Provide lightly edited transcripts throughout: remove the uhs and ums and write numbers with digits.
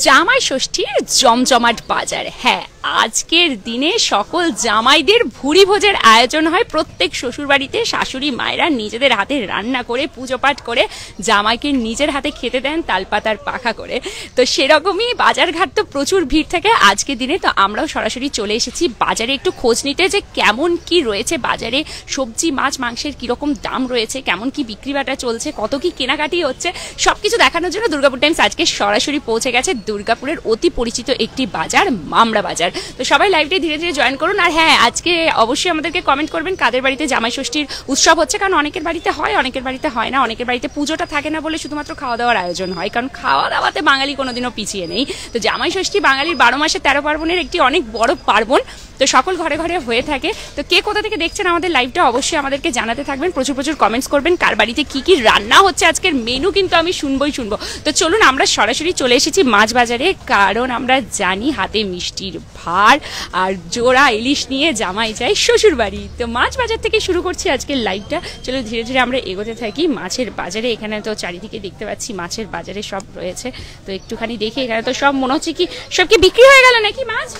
জামাই ষষ্ঠীর জমজমাট বাজার। হ্যাঁ, আজকের দিনে সকল জামাইদের ভুরি ভোজের আয়োজন হয় প্রত্যেক শ্বশুর বাড়িতে। শাশুড়ি মায়েরা নিজেদের হাতে রান্না করে পুজো পাঠ করে জামাইকে নিজের হাতে খেতে দেন তালপাতার পাখা করে। তো সেরকমই বাজারঘাট তো প্রচুর ভিড় থাকে আজকের দিনে। তো আমরাও সরাসরি চলে এসেছি বাজারে একটু খোঁজ নিতে যে কেমন কি রয়েছে বাজারে, সবজি মাছ মাংসের কিরকম দাম রয়েছে, কেমন কি বিক্রি বাটা চলছে, কত কি কেনাকাটি হচ্ছে, সবকিছু দেখানোর জন্য দুর্গাপুর টাইমস আজকে সরাসরি পৌঁছে গেছে দুর্গাপুরের অতি পরিচিত একটি বাজার, মামরা বাজার। তো সবাই লাইভটি ধীরে ধীরে জয়েন করুন। আর হ্যাঁ, আজকে অবশ্যই আমাদেরকে কমেন্ট করবেন কাদের বাড়িতে জামাই ষষ্ঠীর উৎসব হচ্ছে, কারণ অনেকের বাড়িতে হয়, অনেকের বাড়িতে হয় না, অনেকের বাড়িতে পুজোটা থাকে না বলে শুধুমাত্র খাওয়া দাওয়ার আয়োজন হয়, কারণ খাওয়া দাওয়াতে বাঙালি কোনোদিনও পিছিয়ে নেই। তো জামাই ষষ্ঠী বাঙালির 12 মাসে 13 পার্বণের একটি অনেক বড় পার্বণ। তো সকল ঘরে ঘরে হয়ে থাকে। তো কে কোথা থেকে দেখছেন আমাদের লাইভটা অবশ্যই আমাদেরকে জানাতে থাকবেন, প্রচুর প্রচুর কমেন্টস করবেন কার বাড়িতে কি কি রান্না হচ্ছে, আজকের মেনু কিন্তু আমি শুনবো। তো চলুন আমরা সরাসরি চলে এসেছি মাছ বাজারে, কারণ আমরা জানি হাতে মিষ্টির ভার আর জোড়া ইলিশ নিয়ে জামাই যায় শ্বশুর বাড়ি। তো মাছ বাজার থেকে শুরু করছি আজকের লাইভটা। চলো ধীরে ধীরে আমরা এগোতে থাকি মাছের বাজারে। এখানে তো চারিদিকে দেখতে পাচ্ছি মাছের বাজারে সব রয়েছে। তো একটুখানি দেখি, এখানে তো সব মনে হচ্ছে কি সব কি বিক্রি হয়ে গেল নাকি মাছ?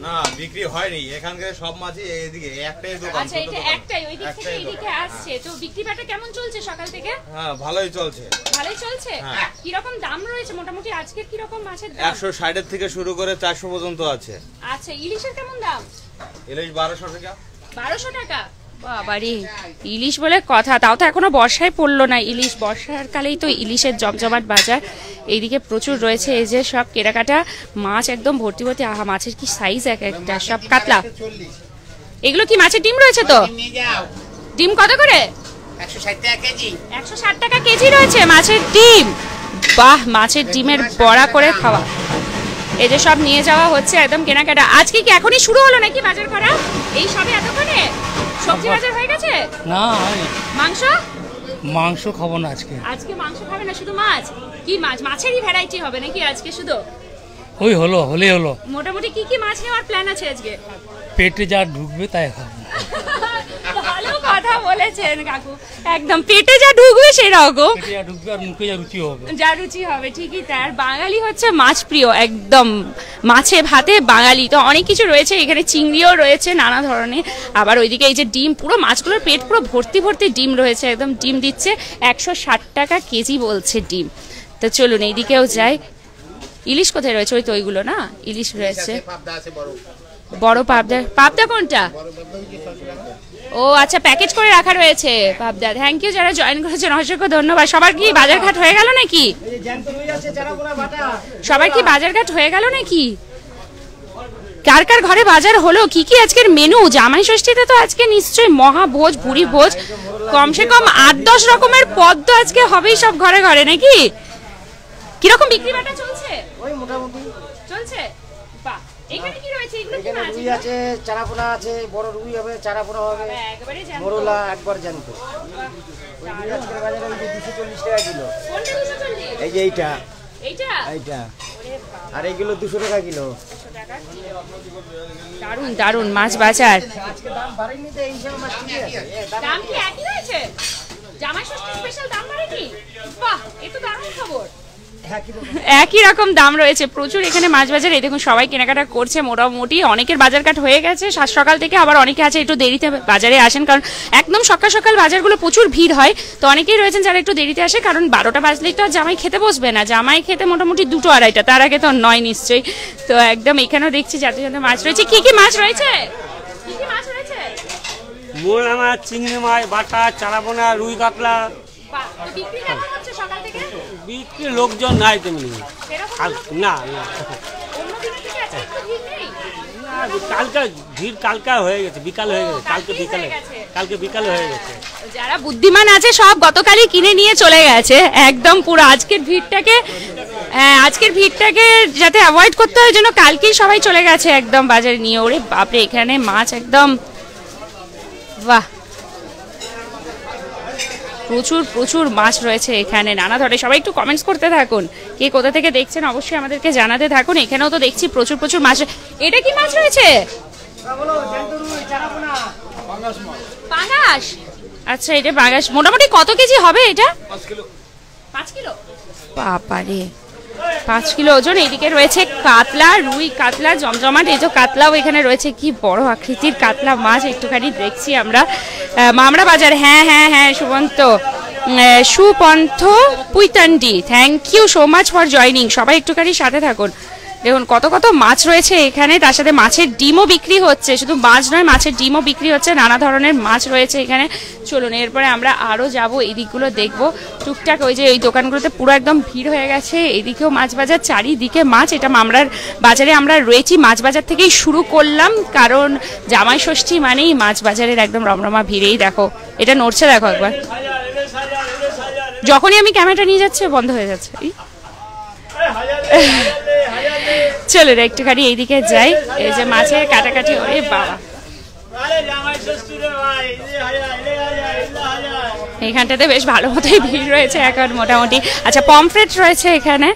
না, বিক্রি হয়নি, এখানকার সব মাছই এইদিকে একটাই দোকান। আচ্ছা, এটা একটাই, ওই দিক থেকে এইদিকে আসছে। তো বিক্রি বাটা কেমন চলছে সকাল থেকে? হ্যাঁ, ভালোই চলছে। ভালোই চলছে। কি রকম দাম রয়েছে মোটামুটি আজকে? কি রকম মাছের দাম? 160 এর থেকে শুরু করে 400 পর্যন্ত আছে। আচ্ছা, ইলিশের কেমন দাম? ইলিশ 1200 টাকা। 1200 টাকা? বাবারে, ইলিশ বলে কথা, তাও তো এখনো বর্ষায় পড়লো না। ইলিশ বর্ষার কালেই তো ইলিশের জমজমাট বাজার। এইদিকে প্রচুর রয়েছে এই যে সব কেনাকাটা, মাছ একদম ভর্তি ভর্তি। আহা, মাছের কি সাইজ এক একটা, সব কাতলা। এগুলো কি মাছের ডিম রয়েছে? তো ডিম কত করে? 160 টাকা কেজি। 160 টাকা কেজি রয়েছে মাছের ডিম। বাহ, মাছের ডিমের বড়া করে খাওয়া। এই যে সব নিয়ে যাওয়া হচ্ছে একদম কেনাকাটা। আজকে কি এখনই শুরু হলো নাকি বাজার করা? এই সবে এতক্ষণে সবজি বাজার হয়ে গেছে? না, মাংস মাংস খাবো না আজকে। আজকে মাংস খাবে না, শুধু মাছ? কি মাছ? মাছেরই ভ্যারাইটি হবে নাকি আজকে শুধু? ওই হলেই হলো। মোটামুটি কি কি মাছ নেওয়ার প্ল্যান আছে আজকে? পেটে যা ঢুকবে তাই খাবো। ভালো কথা বলেছেন কাকু, একদম পেটে যা ঢুকবে সেরকম ঢুকবে আর মুখে যা রুচি হবে, যা রুচি হবে। ঠিকই তাই। আর বাঙালি হচ্ছে মাছ প্রিয়, একদম মাছে ভাতে বাঙালি। তো অনেক কিছু রয়েছে এখানে, চিংড়িও রয়েছে নানা ধরনের। আবার ওইদিকে এই যে ডিম, পুরো মাছগুলোর পেট পুরো ভর্তি ভর্তি ডিম রয়েছে, একদম ডিম দিচ্ছে। 160 টাকা কেজি বলছে ডিম। তো চলুন এইদিকেও যাই। ইলিশ কোথায় রয়েছে? ওই তো ওইগুলো না, ইলিশ রয়েছে। বড় পাবদা? পাবদা কোনটা? ও আচ্ছা, প্যাকেজ করে রাখা রয়েছে পাবদা। থ্যাংক ইউ যারা জয়েন করেছেন, অসংখ্য ধন্যবাদ। সবার কি বাজারঘাট হয়ে গেল নাকি? সবার কি বাজারঘাট হয়ে গেল নাকি? কার কার ঘরে বাজার হলো? কি কি আজকের মেনু? জামাই ষষ্ঠীতে তো আজকে নিশ্চয়ই মহাভোজ, ভুরি ভোজ, কমসে কম 8-10 রকমের পদ তো আজকে হবেই সব ঘরে ঘরে নাকি? কিরকম বিক্রি বাটা চলছে? ওই মোটামুটি চলছে। বাহ, এখানে কি রয়েছে? এগুলো কি মাছ? রুই আছে, চারাপোনা আছে, বড় রুই হবে, চারাপোনা হবে, একবারে জ্যান্ত। মোরলা একবার জ্যান্ত। ওই আজকের বাজারে ওই যে 240 টাকা কিলো। কোনটা 240? এই যে এইটা, এইটা। আর এইগুলো 200 টাকা কিলো। দারুন দারুন মাছ বাজার। আজকে দাম বাড়েনি তো, এই হিসাবে মাছ ঠিকই আছে। দাম কি একই রয়েছে? জামাই ষষ্ঠী স্পেশাল দাম বাড়েনি? বাহ, এ তো দারুণ খবর। একই রকম দাম রয়েছে প্রচুর এখানে মাছ বাজারে। দেখুন সবাই কেনাকাটা করছে মোটামুটি, অনেকের বাজারঘাট হয়ে গেছে সকাল থেকে, আবার অনেকে আছে একটু দেরিতে বাজারে আসেন, কারণ একদম সকাল সকাল বাজারগুলো প্রচুর ভিড় হয়। তো অনেকেই রয়েছেন যারা একটু দেরিতে আসে, কারণ 12টা বাজলেই তো জামাই খেতে বসবে না, জামাই খেতে মোটামুটি 2-2:30, তার আগে তো নয় নিশ্চয়ই। তো একদম এখানেও দেখছি যাতে যাতে মাছ রয়েছে। কি কি মাছ রয়েছে? কি কি মাছ রয়েছে? মোরলা মাছ, চিংড়ি মাছ, বাটা, চারাপোনা, রুই কাতলা। বিক্রি কেমন হচ্ছে সকাল থেকে? বিক্রি লোকজন নাই তেমনি। না না, কালকে ভিড় কালকে হয়ে গেছে, বিকাল হয়ে গেছে, কালকে বিকালে হয়ে গেছে। যারা বুদ্ধিমান আছে সব গতকালই কিনে নিয়ে চলে গেছে একদম পুরো। আজকের ভিড়টাকে যাতে অ্যাভয়েড করতে হয় জন্য কালকেই সবাই চলে গেছে একদম বাজারে নিয়ে। ওরে বাপরে, এখানে মাছ একদম বাহ, প্রচুর প্রচুর মাছ রয়েছে এখানে নানা ধরনের। সবাই একটু কমেন্টস করতে থাকুন, কে কোথা থেকে দেখছেন অবশ্যই আমাদেরকে জানাতে থাকুন। এখানেও তো দেখছি প্রচুর প্রচুর মাছ। এটা কি মাছ রয়েছে? পাঙাশ। আচ্ছা, এটা পাঙাশ। মোটামুটি কত কেজি হবে এটা? 5 কিলো। বাবারে, 5 কিলো ওজন। এইদিকে রয়েছে কাতলা, রুই কাতলা জমজমাট। এই যে কাতলাও এখানে রয়েছে, কি বড় আকৃতির কাতলা মাছ একটুখানি দেখছি আমরা। মামরা বাজার, হ্যাঁ হ্যাঁ হ্যাঁ সুবন্ত, সুপন্থ পুইতান্ডি, thank you so much for joining. সবাই একটুখানি সাথে থাকুন। দেখুন কত কত মাছ রয়েছে এখানে, তার সাথে মাছের ডিমও বিক্রি হচ্ছে। শুধু মাছ নয়, মাছের ডিমও বিক্রি হচ্ছে, নানা ধরনের মাছ রয়েছে এখানে। চলুন এরপরে আমরা আরও যাব, এই দিকগুলো দেখবো টুকটাক। ওই যে এই দোকানগুলোতে পুরো একদম ভিড় হয়ে গেছে, এদিকেও মাছ বাজার, চারিদিকে মাছ। এটা মামরার বাজারে আমরা রয়েছি, মাছ বাজার থেকেই শুরু করলাম, কারণ জামাই ষষ্ঠী মানেই মাছ বাজারের একদম রমরমা ভিড়েই। দেখো এটা নড়ছে, দেখো একবার, যখনই আমি ক্যামেরাটা নিয়ে যাচ্ছি বন্ধ হয়ে যাচ্ছে। চলো একটুখানি এইদিকে যাই। এই যে মাছের কাটাকাটি, ওরে বাবা, এইখানটাতে বেশ ভালো মতোই ভিড় রয়েছে এখন মোটামুটি। আচ্ছা পমফ্রেট রয়েছে এখানে,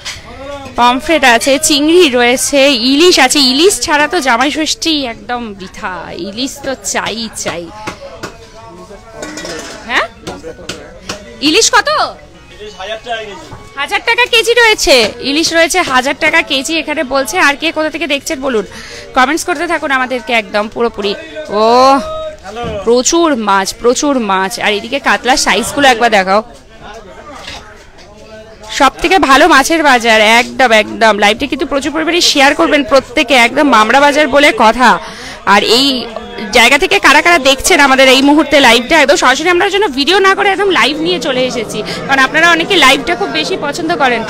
পমফ্রেট আছে, চিংড়ি রয়েছে, ইলিশ আছে। ইলিশ ছাড়া তো জামাই ষষ্ঠী একদম বৃথা, ইলিশ তো চাই চাই। হ্যাঁ ইলিশ কত? 1000 টাকা কেজি রয়েছে, ইলিশ রয়েছে 1000 টাকা কেজি এখানে বলছে। আর কে কোথা থেকে দেখছেন বলুন, কমেন্টস করতে থাকুন আমাদেরকে একদম পুরোপুরি। ও প্রচুর মাছ, প্রচুর মাছ। আর এদিকে কাতলার সাইজগুলো একবার দেখাও। সব থেকে ভালো মাছের বাজার, একদম একদম। লাইভটা কিন্তু প্রচুর পরিমাণে শেয়ার করবেন প্রত্যেকে, একদম মামরা বাজার বলে কথা। আর এই জায়গা থেকে কারা কারা দেখছেন আমাদের এই মুহূর্তে লাইভটা, একদম সরাসরি আমরা জন্য ভিডিও না করে একদম লাইভ নিয়ে চলে এসেছি, কারণ আপনারা অনেকে লাইভটা খুব বেশি পছন্দ করেন।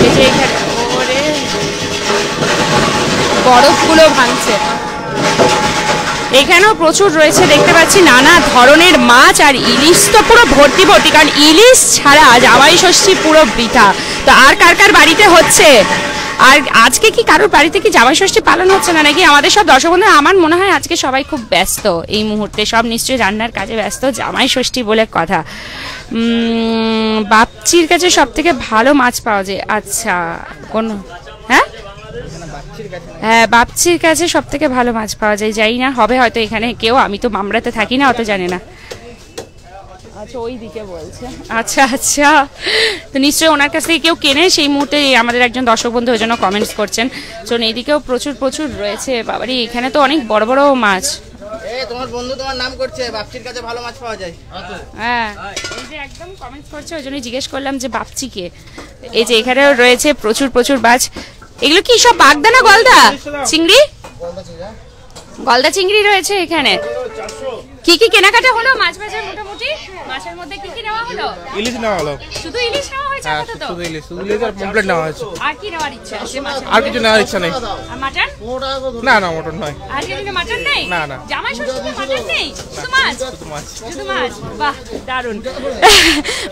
এই যে এখানে বরফগুলো ভাঙছে, এখানেও প্রচুর রয়েছে দেখতে পাচ্ছি নানা ধরনের মাছ। আর ইলিশ তো পুরো ভর্তি ভর্তি, কারণ ইলিশ ছাড়া জামাই ষষ্ঠী পুরো বৃথা। তো আর কার কার বাড়িতে হচ্ছে, আর আজকে কি কারোর বাড়িতে কি জামাই ষষ্ঠী পালন হচ্ছে না নাকি? আমাদের সব দর্শক বন্ধুরা, আমার মনে হয় আজকে সবাই খুব ব্যস্ত এই মুহূর্তে, সব নিশ্চয়ই রান্নার কাজে ব্যস্ত, জামাই ষষ্ঠী বলে কথা। বাপচির কাছে সব থেকে ভালো মাছ পাওয়া যায়। আচ্ছা কোন, হ্যাঁ হ্যাঁ বাপচির কাছে সব থেকে ভালো মাছ পাওয়া যায়, যাই না হবে হয়তো এখানে কেউ, আমি তো মামরাতে থাকি না, অত জানি না। আচ্ছা ওই দিকে বলছে, আচ্ছা আচ্ছা, তো নিশ্চয়ই ওনার কাছ থেকে কেউ কেনে সেই মুহূর্তে আমাদের একজন দর্শক বন্ধু ওই জন্য কমেন্টস করছেন। চলুন এইদিকেও প্রচুর প্রচুর রয়েছে, বাবারি এখানে তো অনেক বড় বড় মাছ। তোমার বন্ধু তোমার নাম করছে, বাপচির কাছে ভালো মাছ পাওয়া যায়। হ্যাঁ এই যে একদম কমেন্টস করছে, ওই জন্যই জিজ্ঞেস করলাম যে বাপচি কে। এই যে এখানেও রয়েছে প্রচুর প্রচুর মাছ। এগুলো কি সব বাগদা না গলদা চিংড়ি? গলদা চিংড়ি রয়েছে এখানে। কি কি কেনাকাটা হলো মাছ বাজার মোটামুটি? মাছের মধ্যে কি কি নেওয়া হলো? ইলিশ নেওয়া হলো। শুধু ইলিশ নেওয়া হয়েছে আপাতত? শুধু ইলিশ আর পমফ্রেট নেওয়া হয়েছে। আর কি নেওয়ার ইচ্ছা আছে? আর কিছু নেওয়ার ইচ্ছা নেই। আর মাটন? না না মটন নয়। আজকে দিনে মাটন নেই? না না। জামাই ষষ্ঠীতে মাটন নেই, শুধু মাছ? শুধু মাছ, বাহ দারুণ।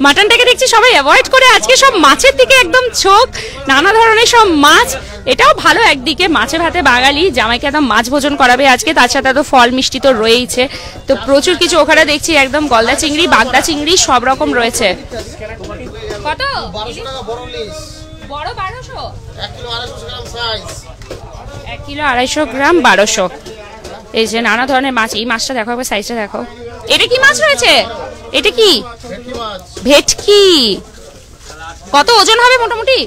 মাটনটাকে দেখছি সবাই অ্যাভয়েড করে আজকে সব মাছের দিকে একদম চোখ, নানা ধরনের সব মাছ। এটাও ভালো একদিকে, মাছে ভাতে বাঙালি, জামাইকে একদম মাছ ভোজন করাবে আজকে, তার সাথে তো ফল মিষ্টি তো রয়েইছে। তো প্রচুর কিছু ওখানে দেখছি, একদম গলদা চিংড়ি, বাগদা চিংড়ি সব রকম রয়েছে। কত? 1200 টাকা বড় ইলিশ। বড় 1200? 1 কিলো 250 গ্রাম সাইজ। 1 কিলো 250 গ্রাম 1200। এই যে নানা ধরনের মাছ, এই মাছটা দেখো একবার, সাইজটা দেখো। এটা কি মাছ রয়েছে? এটা কি? ভেটকি মাছ। ভেটকি। কত ওজন হবে মোটামুটি?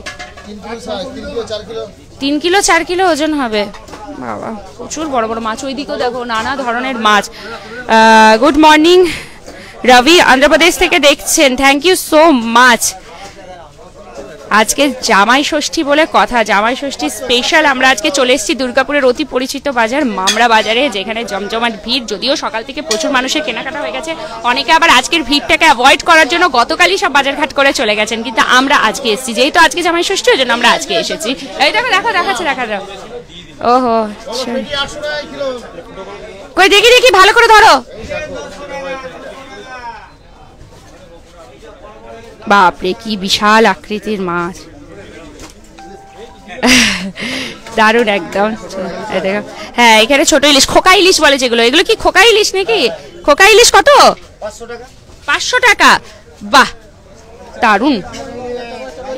3 kilo size, 3 kilo 4 kilo. 3 kilo 4 kilo ওজন হবে। বাবা প্রচুর বড় বড় মাছ। ওইদিকেও দেখো নানা ধরনের মাছ। গুড মর্নিং রবি, অন্ধ্রপ্রদেশ থেকে দেখছেন, থ্যাংক ইউ সো মাচ। আজকে জামাই ষষ্ঠী বলে কথা, জামাই ষষ্ঠী স্পেশাল আমরা আজকে চলে এসেছি দুর্গাপুরের অতি পরিচিত বাজার মামরা বাজারে, যেখানে জমজমাট ভিড়। যদিও সকাল থেকে প্রচুর মানুষের কেনাকাটা হয়ে গেছে, অনেকে আবার আজকের ভিড়টাকে অ্যাভয়েড করার জন্য গতকালই সব বাজারঘাট করে চলে গেছেন, কিন্তু আমরা আজকে এসেছি, যেহেতু আজকে জামাই ষষ্ঠী ওই জন্য আমরা আজকে এসেছি। এই দেখো দেখো দেখাচ্ছে, দেখা যাও। ওহো কই দেখি দেখি ভালো করে ধরো। বাপরে কি বিশাল আকৃতির মাছ, দারুণ একদম। দেখো হ্যাঁ এখানে ছোট ইলিশ, খোকা ইলিশ বলে যেগুলো, এগুলো কি খোকা ইলিশ নাকি? খোকা ইলিশ কত? 500 টাকা। 500 টাকা, বাহ দারুণ।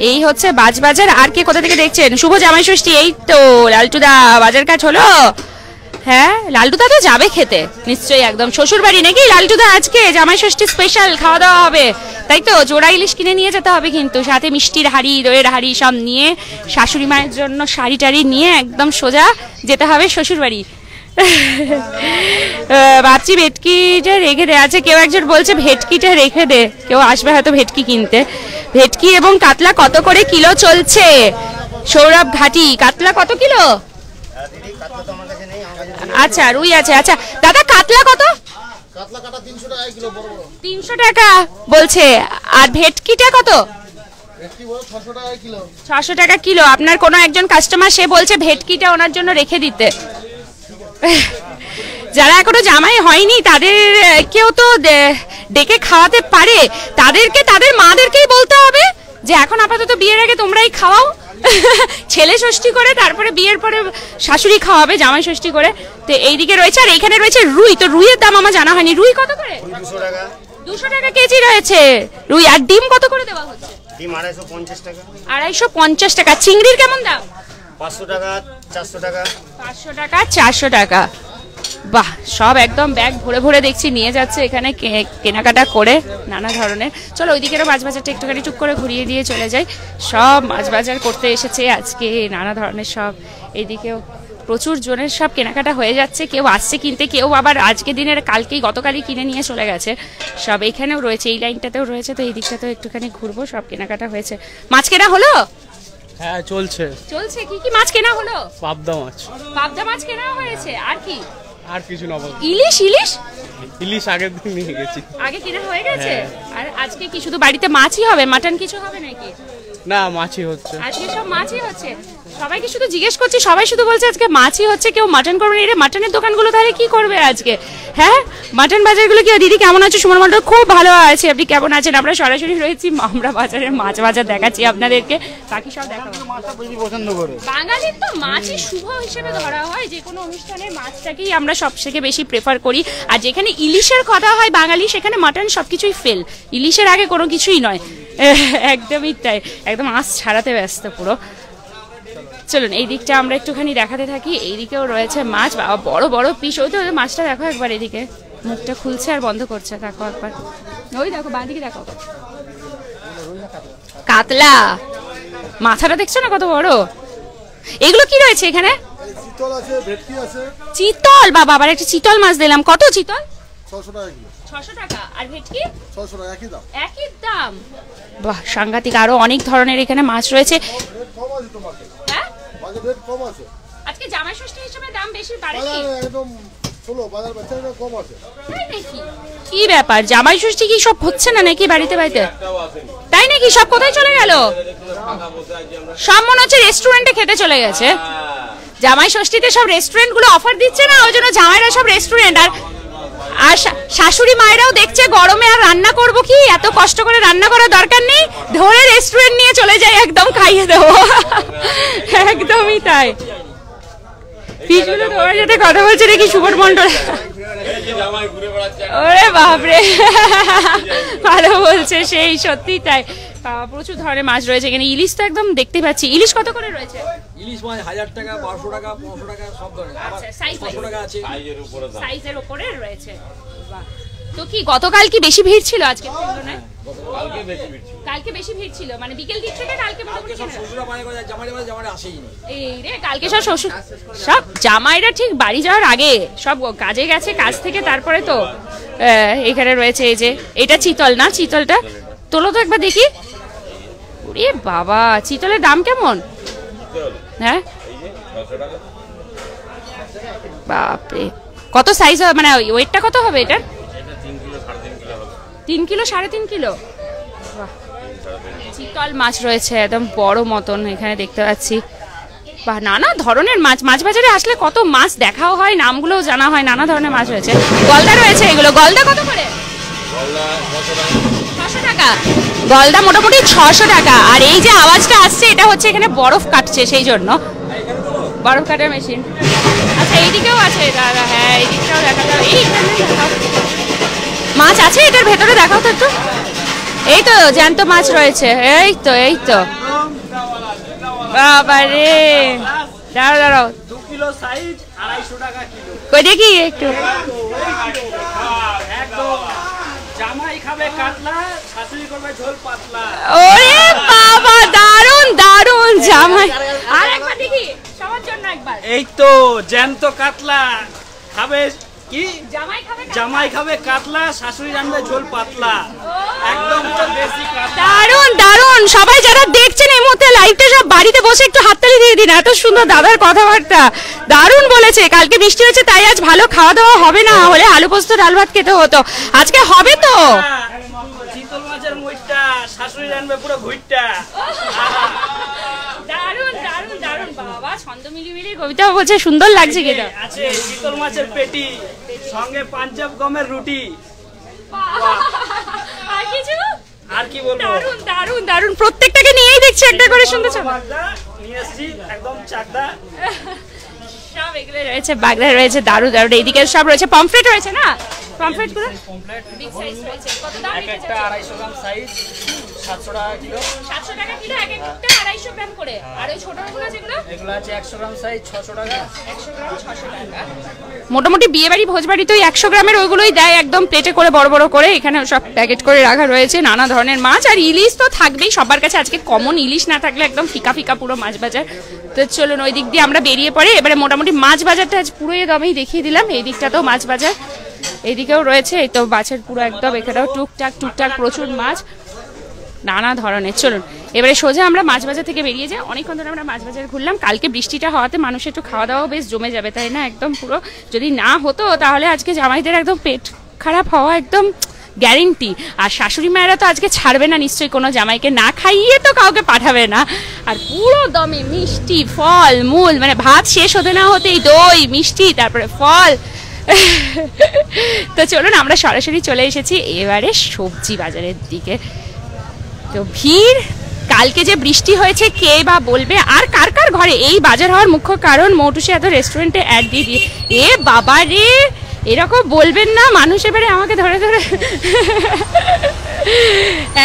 এই হচ্ছে বাজার। আর কে কোথা থেকে দেখছেন? শুভ জামাই ষষ্ঠী। এই তো লালটুদা, বাজার কাজ হলো? হ্যাঁ, লালটুদা তো যাবে খেতে নিশ্চয়ই, একদম শ্বশুর বাড়ি নাকি লালটুদা? আজকে জামাই ষষ্ঠী স্পেশাল খাওয়া দাওয়া হবে, তাই তো? জোড়া ইলিশ কিনে নিয়ে যেতে হবে কিন্তু, সাথে মিষ্টির হাঁড়ি, দইয়ের হাঁড়ি সব নিয়ে, শাশুড়ি মায়ের জন্য শাড়ি টাড়ি নিয়ে একদম সোজা যেতে হবে শ্বশুর বাড়ি। ভাবছি ভেটকিটা রেখে দে। আচ্ছা, কেউ একজন বলছে ভেটকিটা রেখে দে, কেউ আসবে হয়তো ভেটকি কিনতে। ভেটকি এবং কাতলা কত করে কিলো চলছে? সৌরভ ঘাটি, কাতলা কত কিলো? আচ্ছা, রুই আছে। আচ্ছা দাদা, কাতলা কত? কাতলা কাটা 300 টাকা কিলো, বড় বড় 300 টাকা বলছে। আর ভেটকিটা কত? ভেটকি বড় 600 টাকা কিলো। 600 টাকা কিলো। আপনার কোনো একজন কাস্টমার সে বলছে ভেটকিটা ওনার জন্য রেখে দিতে। যারা এখনো জামাই হয়নি তাদের কেউ তো ডেকে খাওয়াতে পারে, তাদেরকে তাদের মাদেরকেই বলতে হবে যে এখন আপাতত বিয়ের আগে তোমরাই খাওয়াও, ছেলে ষষ্ঠী করে তারপরে বিয়ের পরে শাশুড়ি খাওয়াবে জামাই ষষ্ঠী করে। তো এইদিকে রয়েছে, আর এইখানে রয়েছে রুই। তো রুইয়ের দাম আমার জানা হয়নি, রুই কত করে? 200 টাকা। 200 টাকা কেজি রয়েছে রুই। আর ডিম কত করে দেওয়া হচ্ছে? ডিম 250 টাকা। 250 টাকা। চিংড়ির কেমন দাম? 500 টাকা, 400 টাকা। 500 টাকা, 400 টাকা। বাহ, সব একদম ব্যাগ ভরে ভরে দেখছি নিয়ে যাচ্ছে এখানে কেনাকাটা করে নানা ধরনের। চলো ওইদিকেরও মাছ বাজারটা একটুখানি টুক করে ঘুরিয়ে দিয়ে চলে যাই। সব মাছ বাজার করতে এসেছে আজকে নানা ধরনের সব। এইদিকেও প্রচুর জনের সব কেনাকাটা হয়ে যাচ্ছে, কেউ আসছে কিনতে, কেউ আবার আজকে দিনের কালকেই গতকালই কিনে নিয়ে চলে গেছে। সব এইখানেও রয়েছে, এই লাইনটাতেও রয়েছে। তো এই দিকটাতেও একটুখানি ঘুরবো, সব কেনাকাটা হয়েছে। মাছ কেনা হলো? হ্যাঁ, চলছে। কি কি মাছ কেনা হলো? পাবদা মাছ। পাবদা মাছ কেনা হয়েছে। আর কি? আর কিছু না। ইলিশ? ইলিশ আগের দিন নিয়ে গেছি। আগে কিনা হয়ে গেছে। আর আজকে কি শুধু বাড়িতে মাছই হবে, মাটন কিছু হবে নাকি? না, মাছই হচ্ছে আজকে। সব মাছই হচ্ছে। সবাইকে শুধু জিজ্ঞেস করছি, সবাই শুধু বলছে আজকে মাছই হচ্ছে, কেউ মাটন করবে না। এর মাটনের দোকানগুলো তাহলে কি করবে আজকে? হ্যাঁ, মাটন বাজারগুলো কি? দিদি কেমন আছে? সুমন মন্ডল খুব ভালো আছে, আপনি কেমন আছেন? আমরা সরাসরি রয়েছি আমরা বাজারের মাছ বাজার দেখাচ্ছি আপনাদেরকে, বাকি সব দেখাবো। মাছটা বেশি পছন্দ করে বাঙালির তো মাছই শুভ হিসেবে ধরা হয়, যে কোনো অনুষ্ঠানে মাছটাকেই আমরা সব থেকে বেশি প্রেফার করি। আর যেখানে ইলিশের কথা হয় বাঙালি, সেখানে মাটন সবকিছুই ফেল, ইলিশের আগে কোনো কিছুই নয়। একদমই তাই, একদম আঁশ ছাড়াতে ব্যস্ত পুরো। চলুন এই দিকটা আমরা একটুখানি দেখাতে থাকি। এইদিকেও রয়েছে মাছ, বাবা বড় বড় পিস। ওই তো মাছটা দেখো একবার, এদিকে মুখটা খুলছে আর বন্ধ করছে, দেখো একবার, ওই দেখো বাঁ দিকে দেখো, কাতলা। মাথাটা দেখছো না কত বড়? এগুলো কি রয়েছে এখানে? চিতল আছে, ভেটকি আছে। চিতল, বাবা আবার একটা চিতল মাছ দিলাম। কত চিতল? 600 টাকা কিলো। 600 টাকা। আর ভেটকি? 600 টাকা, একই দাম। একই দাম। বাহ, সাংঘাতিক। আরো অনেক ধরনের এখানে মাছ রয়েছে। রেট কম আছে তোমার। হ্যাঁ, বাজার রেট কম আছে। আজকে জামাই ষষ্ঠী হিসেবে দাম বেশি বাড়েনি? বাজার একদম ষোলো, বাজার বাচ্চা কম আছে। তাই নাকি? কি ব্যাপার, জামাই ষষ্ঠী কি সব হচ্ছে না নাকি বাড়িতে বাড়িতে? তাই নাকি? সব কোথায় চলে গেল? সব মনে হচ্ছে রেস্টুরেন্টে খেতে চলে গেছে। জামাই ষষ্ঠীতে সব রেস্টুরেন্ট গুলো অফার দিচ্ছে না, ওই জন্য জামাইরা সব রেস্টুরেন্ট। আর শাশুড়ি মায়েরাও দেখছে গরমে আর রান্না করব কি, এত কষ্ট করে রান্না করার দরকার নেই, ধরে রেস্টুরেন্ট নিয়ে চলে যায়, একদম খাইয়ে দেবো। একদমই তাই। পিসগুলো তোমার সাথে কথা বলছে নাকি সুবর মন্ডল? ওরে বাপরে, ভালো বলছে সেই, সত্যি তাই। প্রচুর ধরনের মাছ রয়েছে এখানে। ইলিশ তো একদম দেখতে পাচ্ছি। ইলিশ কত করে রয়েছে? ইলিশ মাছ 1000 টাকা, 1200 টাকা, 500 টাকা, সব ধরনের। আচ্ছা, সাইজ 500 টাকা আছে। সাইজের উপরে রয়েছে। বাহ, তো কি গতকাল কি বেশি ভিড় ছিল আজকে তুলনায়? কালকে বেশি ভিড় ছিল, মানে বিকেল দিক থেকে কালকে মোটামুটি সব শ্বশুরা বাড়ি করে জামাইরা আসেই না। এই রে, কালকে সব শ্বশুর সব জামাইরা ঠিক বাড়ি যাওয়ার আগে সব কাজে গেছে, কাজ থেকে তারপরে তো এখানে রয়েছে। এই যে এটা চিতল না? চিতলটা তোলো তো একবার দেখি। ওরে বাবা, চিতলের দাম কেমন? হ্যাঁ, বাপরে, কত সাইজ হবে, মানে ওয়েটটা কত হবে এটার? 3 কিলো, 3.5 কিলো। চিতল মাছ রয়েছে একদম বড় মতন এখানে দেখতে পাচ্ছি। বা নানা ধরনের মাছ, মাছ বাজারে আসলে কত মাছ দেখাও হয়, নামগুলোও জানা হয়, নানা ধরনের মাছ রয়েছে। গলদা রয়েছে, এগুলো গলদা কত করে? 600 টাকা। গলদা মোটামুটি 600 টাকা। আর এই যে আওয়াজটা আসছে, এটা হচ্ছে এখানে বরফ কাটছে, সেই জন্য বরফ কাটার মেশিন। আচ্ছা, এইদিকেও আছে দাদা। হ্যাঁ, এই দিকটাও দেখা যাবে। এইখানে মাছ আছে, এটার ভেতরে দেখাও তো একটু। এই তো জ্যান্ত মাছ রয়েছে, এই তো এই তো। বাবা রে, দাঁড়াও দাঁড়াও, 2 কিলো কিলো সাইজ 250 টাকা কিলো। কই দেখি একটু। একদম জামাই খাবে কাতলা, শাশুড়ি করবে ঝোল পাতলা। ওরে বাবা, দারুন দারুন জামাই। আর একবার দেখি সবার জন্য একবার। এই তো জ্যান্ত কাতলা খাবে কি, জামাই খাবে কাতলা, শাশুড়ি রান্নাবে ঝোল পাতলা। একদম দেশি কাতলা। দারুন দারুন। সবাই যারা দেখছেন এই মুহূর্তে লাইভটা, সব বাড়িতে বসে একটু হাততালি দিয়ে দিন। এত সুন্দর দাদার কথাবার্তা, দারুন বলেছে। কালকে বৃষ্টি হয়েছে তাই আজ ভালো খাওয়া দাওয়া হবে না, হলে আলু পোস্ত ডাল ভাত খেতে হতো। আজকে হবে তো। চিতল মাছের মুইটা, শাশুড়ি রান্নাবে পুরো ঘুইটা। দারুন দারুন দারুন। বাবা ছন্দ মিলিয়ে কবিতা বলছে, সুন্দর লাগছে খেতে। আছে চিতল মাছের পেটি, সঙ্গে পাঞ্জাব গমের রুটি। আর কিছু? আর কি বলবো, দারুন দারুন দারুন। প্রত্যেকটাকে নিয়েই দেখছি একটা করে সুন্দর নিয়ে এসেছি একদম চাকদা। সব এগুলো রয়েছে, বাগদা রয়েছে, দারুন দারুন। এইদিকে সব রয়েছে, পমফ্রেট রয়েছে না? পমফ্রেট গুলো বিগ সাইজ রয়েছে। কত দাম? এক একটা 250 গ্রাম সাইজ 700 টাকা কিলো। 700 টাকা কিলো, এক একটা 250 গ্রাম করে। আর ওই ছোটগুলো যেগুলো, এগুলো আছে 100 গ্রাম সাইজ 600 টাকা। 100 গ্রাম 600 টাকা। মোটামুটি বিয়ে বাড়ি ভোজ বাড়ি তো 100 গ্রামের ওইগুলোই দেয়, একদম প্লেটে করে বড় বড় করে। এখানে সব প্যাকেট করে রাখা রয়েছে নানা ধরনের মাছ। আর ইলিশ তো থাকবেই সবার কাছে। আজকে কমন ইলিশ না থাকলে একদম ফিকা ফিকা পুরো মাছ বাজার। তো চলুন ওই দিক দিয়ে আমরা বেরিয়ে পড়ে। এবারে মোটামুটি মাছ বাজারটা আজ পুরো একদমই দেখিয়ে দিলাম। এই দিকটাতেও মাছ বাজার, এইদিকেও রয়েছে। এই তো মাছের পুরো একদম, এখানেও টুকটাক প্রচুর মাছ নানা ধরনের। চলুন এবারে সোজা আমরা মাছ বাজার থেকে বেরিয়ে যাই। অনেকক্ষণ ধরে আমরা মাছ বাজার ঘুরলাম। কালকে বৃষ্টিটা হওয়াতে মানুষের একটু খাওয়া দাওয়া বেশ জমে যাবে, তাই না? একদম পুরো যদি না হতো তাহলে আজকে জামাইদের একদম পেট খারাপ হওয়া একদম গ্যারেন্টি। আর শাশুড়ি মায়েরা তো আজকে ছাড়বে না নিশ্চয়ই, কোনো জামাইকে না খাইয়ে তো কাউকে পাঠাবে না। আর পুরো দমে মিষ্টি, ফল মূল, মানে ভাত শেষ হতে না হতেই দই মিষ্টি, তারপরে ফল। তো চলুন আমরা সরাসরি চলে এসেছি এবারে সবজি বাজারের দিকে। তো ভিড়, কালকে যে বৃষ্টি হয়েছে কে বা বলবে। আর কার কার ঘরে এই বাজার হওয়ার মুখ্য কারণ মৌটুসি এত রেস্টুরেন্টে অ্যাড দিয়ে দিয়ে। এ বাবা রে, এরকম বলবেন না। মানুষ এবারে আমাকে ধরে ধরে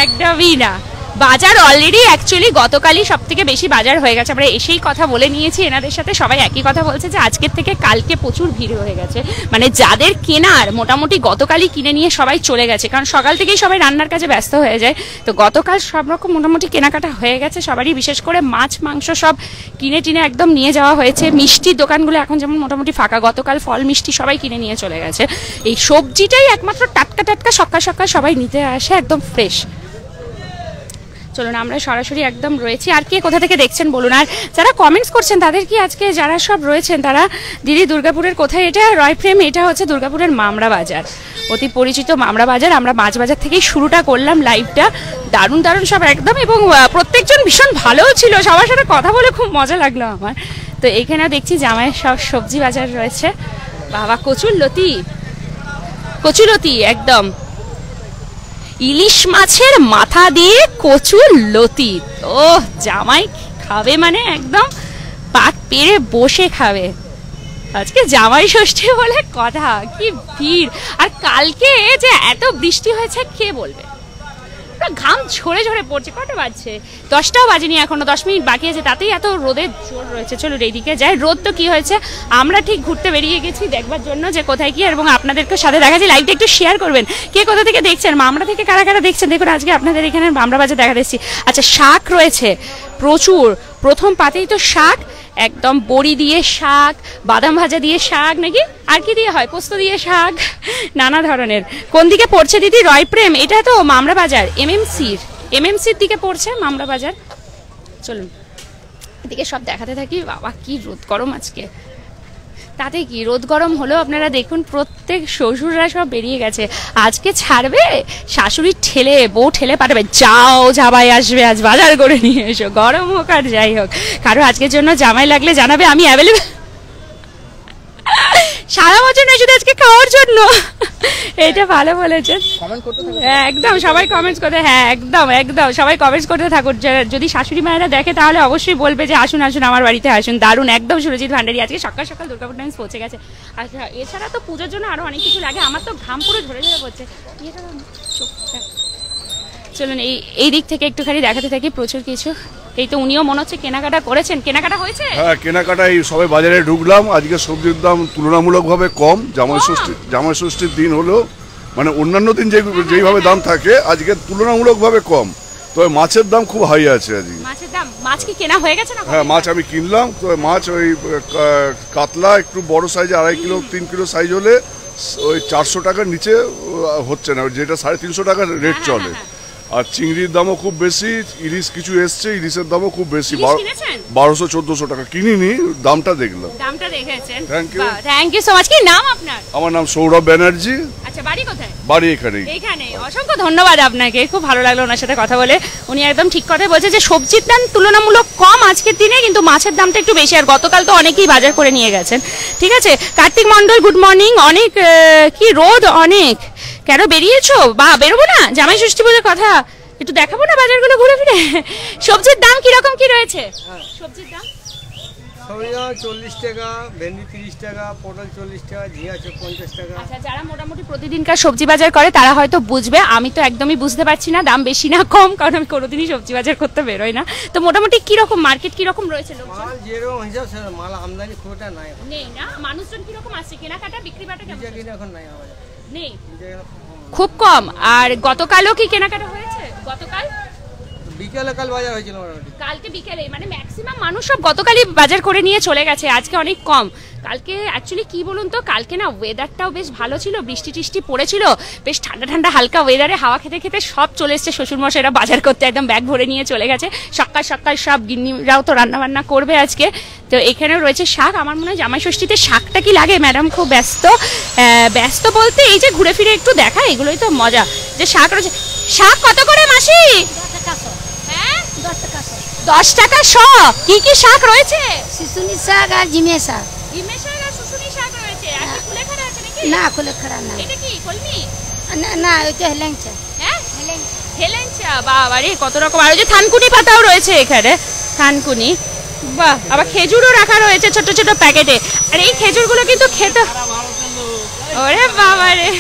একদমই না। বাজার অলরেডি অ্যাকচুয়ালি গতকালই সব থেকে বেশি বাজার হয়ে গেছে। আমরা এসেই কথা বলে নিয়েছি এনাদের সাথে, সবাই একই কথা বলছে যে আজকের থেকে কালকে প্রচুর ভিড় হয়ে গেছে। মানে যাদের কেনার মোটামুটি গতকালই কিনে নিয়ে সবাই চলে গেছে, কারণ সকাল থেকেই সবাই রান্নার কাজে ব্যস্ত হয়ে যায়। তো গতকাল সব রকম মোটামুটি কেনাকাটা হয়ে গেছে সবারই, বিশেষ করে মাছ মাংস সব কিনে টিনে একদম নিয়ে যাওয়া হয়েছে। মিষ্টির দোকানগুলো এখন যেমন মোটামুটি ফাঁকা, গতকাল ফল মিষ্টি সবাই কিনে নিয়ে চলে গেছে। এই সবজিটাই একমাত্র টাটকা টাটকা সকাল সকাল সবাই নিতে আসে, একদম ফ্রেশ। চলুন আমরা সরাসরি একদম রয়েছি। আর কে কোথা থেকে দেখছেন বলুন। আর যারা কমেন্টস করছেন তাদের কি আজকে যারা সব রয়েছেন তারা, দিদি দুর্গাপুরের কোথায়? এটা রয়ফ্রেম, এটা হচ্ছে দুর্গাপুরের মামরা বাজার, অতি পরিচিত মামরা বাজার। আমরা মাছ বাজার থেকেই শুরুটা করলাম লাইভটা। দারুণ দারুণ সব একদম, এবং প্রত্যেকজন ভীষণ ভালোও ছিল, সবার সাথে কথা বলে খুব মজা লাগলো আমার। তো এখানে দেখছি জামাইয়ের সব সবজি বাজার রয়েছে। বাবা কচুলতি একদম, ইলিশ মাছের মাথা দিয়ে কচুর লতি। ও জামাই খাবে মানে একদম পাট পেরে বসে খাবে। আজকে জামাই ষষ্ঠী বলে কথা, কি ভিড়। আর কালকে যে এত বৃষ্টি হয়েছে কে বলবে, ঘাম ঝরে ঝরে পড়ছে। কটা বাজছে? 10টাও বাজেনি, এখনো 10 মিনিট বাকি আছে, তাতেই এত রোদের জোর রয়েছে। চলুন এইদিকে যাই। রোদ তো কি হয়েছে, আমরা ঠিক ঘুরতে বেরিয়ে গেছি দেখবার জন্য যে কোথায় কি, এবং আপনাদেরকে সাথে দেখা যায়। লাইভটা একটু শেয়ার করবেন, কে কোথা থেকে দেখছেন, মামরা থেকে কারা কারা দেখছেন। দেখুন আজকে আপনাদের এখানে মামরা বাজার দেখা দিচ্ছি। আচ্ছা শাক রয়েছে প্রচুর, প্রথম পাতেই তো শাক, একদম বড়ি দিয়ে শাক, বাদাম ভাজা দিয়ে শাক, নাকি আর কি দিয়ে হয়, পোস্ত দিয়ে শাক, নানা ধরনের। কোন দিকে পড়ছে দিদি? রয়প্রেম, এটা তো মামরা বাজার, এমএমসির দিকে পড়ছে মামরা বাজার। চলুন এদিকে সব দেখাতে থাকি। বাবা কি রোদ গরম আজকে, তাতে কি রোদ গরম হলেও আপনারা দেখুন প্রত্যেক শ্বশুররা সব বেরিয়ে গেছে। আজকে ছাড়বে শাশুড়ি ঠেলে, বউ ঠেলে পাঠাবে, যাও জামাই আসবে আজ বাজার করে নিয়ে এসো, গরম হোক আর যাই হোক। কারো আজকের জন্য জামাই লাগলে জানাবে, আমি অ্যাভেলেবেল। সারা বছর নয়, শুধু আজকে খাওয়ার জন্য। এটা ভালো বলেছেন, একদম সবাই কমেন্টস করতে, হ্যাঁ একদম একদম সবাই কমেন্টস করতে থাকুন। যদি শাশুড়ি মায়েরা দেখে তাহলে অবশ্যই বলবে যে আসুন আসুন আমার বাড়িতে আসুন। দারুণ একদম সুরজিৎ ভান্ডারী আজকে সকাল সকাল দুর্গাপুর টাইমস পৌঁছে গেছে। আচ্ছা এছাড়া তো পুজোর জন্য আরো অনেক কিছু লাগে, আমার তো ঘাম পুরো ঝরে ঝরে পড়ছে। চলুন এই দিক থেকে একটুখানি দেখাতে থাকি প্রচুর কিছু। এই তো উনিও মনে হচ্ছে কেনাকাটা করেছেন, কেনাকাটা হয়েছে? হ্যাঁ, কেনাকাটায় সবাই বাজারে ঢুকলাম। আজকে সবজির দাম তুলনামূলকভাবে কম। জামাই ষষ্ঠীর দিন হলো, মানে অন্যান্য দিন যেইভাবে দাম থাকে আজকে তুলনামূলকভাবে কম। তবে মাছের দাম খুব হাই আছে আজকে। মাছের দাম, মাছ কি কেনা হয়ে গেছে না? হ্যাঁ, মাছ আমি কিনলাম। তো মাছ ওই কাতলা একটু বড় সাইজে 2.5 কিলো 3 কিলো সাইজ হলে ওই 400 টাকার নিচে হচ্ছে না, যেটা 350 টাকার রেট চলে। আর চিংড়ির দামও খুব বেশি, ইলিশ কিছু এসছে, ইলিশের দামও খুব বেশি, 1200-1400 টাকা। কিনিনি, দামটা দেখলাম। দামটা দেখেছেন? Thank you so much. কি নাম আপনার? আমার নাম সৌরভ ব্যানার্জি। আচ্ছা, বাড়ি কোথায়? বাড়ি এখানেই। এখানে। অসংখ্য ধন্যবাদ আপনাকে, খুব ভালো লাগলো ওনার সাথে কথা বলে। উনি একদম ঠিক কথাই বলছে যে সবজির দাম তুলনামূলক কম আজকের দিনে, কিন্তু মাছের দামটা একটু বেশি। আর গতকাল তো অনেকেই বাজার করে নিয়ে গেছেন। ঠিক আছে, কার্তিক মন্ডল গুড মর্নিং। অনেক কি রোদ অনেক, কেন বেরিয়েছো? বা বেরোবো না? জামাই ষষ্ঠী বলে কথা, একটু দেখাবো না বাজারগুলো ঘুরে ফিরে? সবজির দাম কিরকম কি রয়েছে? সবজির দাম 40 টাকা, ভেন্ডি 30 টাকা, পটল 40 টাকা, ঝিঙা 50 টাকা। আচ্ছা, যারা মোটামুটি প্রতিদিনকার সবজি বাজার করে তারা হয়তো বুঝবে, আমি তো একদমই বুঝতে পারছি না দাম বেশি না কম, কারণ আমি কোনোদিনই সবজি বাজার করতে বেরোই না। তো মোটামুটি কিরকম মার্কেট কিরকম রয়েছে? মাল যেরকম হিসাব সেরকম, মাল আমদানি খুব একটা নাই, নেই না? মানুষজন কিরকম আসছে, কেনাকাটা বিক্রি বাটা কেমন? এখন নাই, নেই, খুব কম। আর গতকালও কি কেনাকাটা হয়েছে? গতকাল বিকেলে কাল বাজার হয়েছিল মোটামুটি, কালকে বিকেলে, মানে ম্যাক্সিমাম মানুষ সব গতকালই বাজার করে নিয়ে চলে গেছে, আজকে অনেক কম। কালকে অ্যাকচুয়ালি কি বলুন তো, কালকে না ওয়েদারটাও বেশ ভালো ছিল, বৃষ্টি টিষ্টি পড়েছিল, বেশ ঠান্ডা ঠান্ডা হালকা ওয়েদারে হাওয়া খেতে খেতে সব চলে এসছে শ্বশুরমশাইরা বাজার করতে, একদম ব্যাগ ভরে নিয়ে চলে গেছে। সকাল সকাল সব গিন্নিরাও তো রান্না বান্না করবে আজকে। তো এখানেও রয়েছে শাক। আমার মনে হয় জামাই ষষ্ঠীতে শাকটা কি লাগে? ম্যাডাম খুব ব্যস্ত। ব্যস্ত বলতে এই যে ঘুরে ফিরে একটু দেখা, এগুলোই তো মজা। যে শাক রয়েছে, শাক কত করে মাসি? 10 টাকা শ। কি কি শাক রয়েছে? শুশুনি শাক আর ঝিমে শাক। ঝিমে শাক আর শুশুনি শাক রয়েছে। আর কি কুলেখাড়া আছে নাকি? না, কুলেখাড়া না। এটা কি কলমি? না না, ওইটা হেলেঞ্চা। হ্যাঁ, হেলেঞ্চা। বাবা রে, কত রকম। আর ওই যে থানকুনি পাতাও রয়েছে এখানে, থানকুনি। বাহ, আবার খেজুরও রাখা রয়েছে ছোট ছোট প্যাকেটে। আর এই খেজুরগুলো কিন্তু খেতে, ওরে বাবা রে,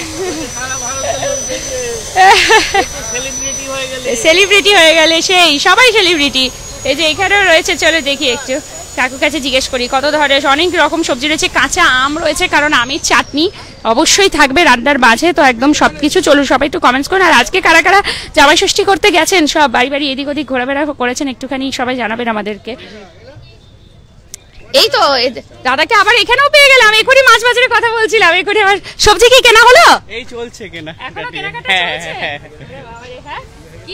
সেলিব্রিটি হয়ে গেলে সেই, সবাই সেলিব্রিটি। এই যে এখানেও রয়েছে, চলো দেখি একটু কাকুর কাছে জিজ্ঞেস করি কত ধরনের অনেক রকম সবজি রয়েছে। কাঁচা আম রয়েছে, কারণ আমের চাটনি অবশ্যই থাকবে রান্নার মাঝে। তো একদম সবকিছু, চলুন সবাই একটু কমেন্টস করুন। আর আজকে কারা কারা জামাই ষষ্ঠী করতে গেছেন, সব বাড়ি বাড়ি এদিক ওদিক ঘোরাফেরা করেছেন, একটুখানি সবাই জানাবেন আমাদেরকে। এই তো দাদাকে আবার এখানেও পেয়ে গেলাম, এখনই মাছ বাজারের কথা বলছিলাম, এখনই আমার সবজি কি কেনা হলো? এই চলছে কেনা, এখনো কেনাকাটা চলছে?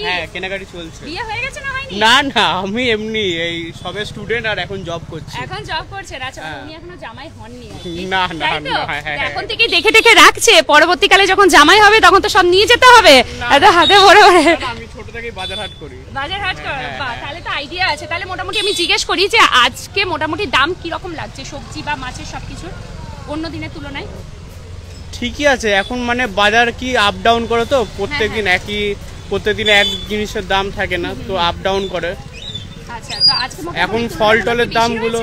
হ্যাঁ, কেনাকাটি চলছে। বিয়ে হয়ে গেছে না হয়নি? না না, আমি এমনি এই সবে স্টুডেন্ট আর এখন জব করছি। এখন জব করছেন? আচ্ছা, উনি এখনো জামাই হননি? না না না, এখন থেকে দেখে দেখে রাখছে, পরবর্তীকালে যখন জামাই হবে তখন তো সব নিয়ে যেতে হবে, এত হাতে ভরে ভরে। আমি ছোট থেকেই বাজার হাট করি। বাজার হাট করো? বাহ, তাহলে তো আইডিয়া আছে। তাহলে মোটামুটি আমি জিজ্ঞেস করি যে আজকে মোটামুটি দাম কি রকম লাগছে সবজি বা মাছের সবকিছুর অন্য দিনের তুলনায়? ঠিকই আছে এখন, মানে বাজার কি আপ ডাউন করে, তো প্রত্যেকদিন একই, প্রত্যেকদিন এক জিনিসের দাম থাকে না, তো আপ ডাউন করে। আচ্ছা, তো আজকে এখন ফল টলের দামগুলো,